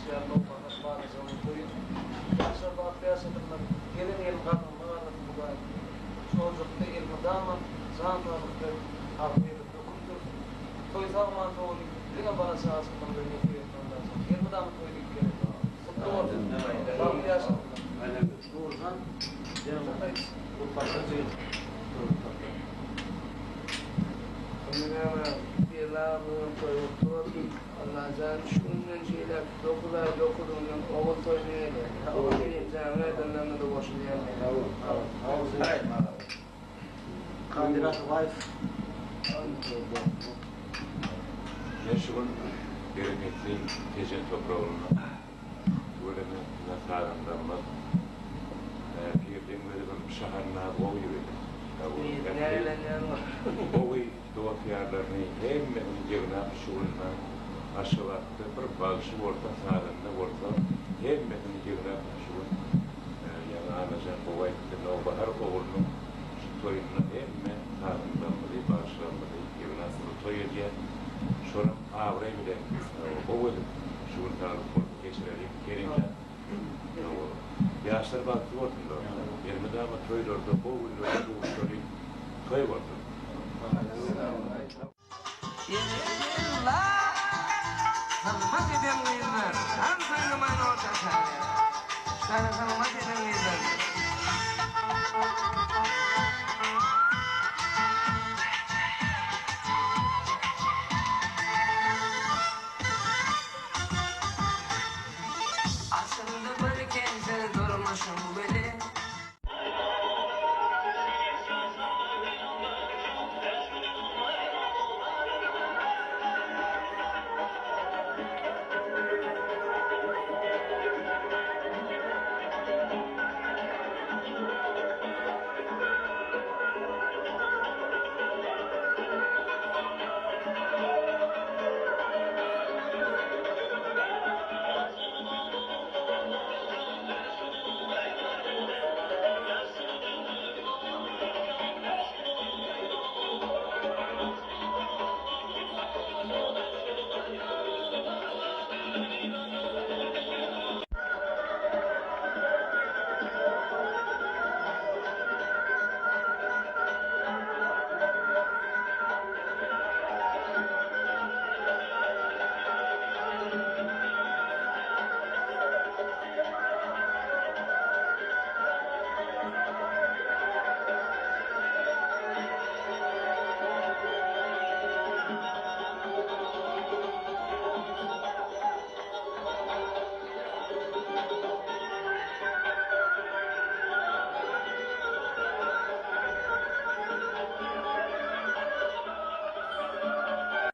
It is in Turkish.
inşallah fakat bazı koyun. Yaşar bak piyasadan gelin el kanunlar bu da çocukta ilmi damat zanlarlıkta harbiyle dokundur. Toy zaman toy yine bana sağsından böyle yapıyor ondan sonra. Ilmi damat toyduk gerek. Doğru. Bak piyasadan. Aynen. Doğrudan devam. Bu pasajı Birlamın koyup ondan sonra şunun şeyler dokular dokudunun oğul toynayla. O benim zanlardan da boşuyor. kandidat wife Yaşımın bereketli gece toprağına böyle nazarından var. Girdiğim böyle bir şaharına oğuyor. Oğuy doğa fiyarlarını hem cevna şuuruna aşılattı. Bir bağışı orta sağlığında orta hem cevna şuur yani anacak oğaydı. O bahar oğlunun toyunun hem sağlığından biri bağışlanmadı. Cevna şuur toyuyor. Sonra ağrı bile oğudu. Şuur tanrı geçirelim. Gelince yaşlar baktı ortada. Yerime de ama toydu orada. Oğudu. Toy vardı. Yıllar tanımak eden yıllar hem tanımayın orta saniye. Sana tanımak eden yıllar. Aslında bir kense durmuşum beni.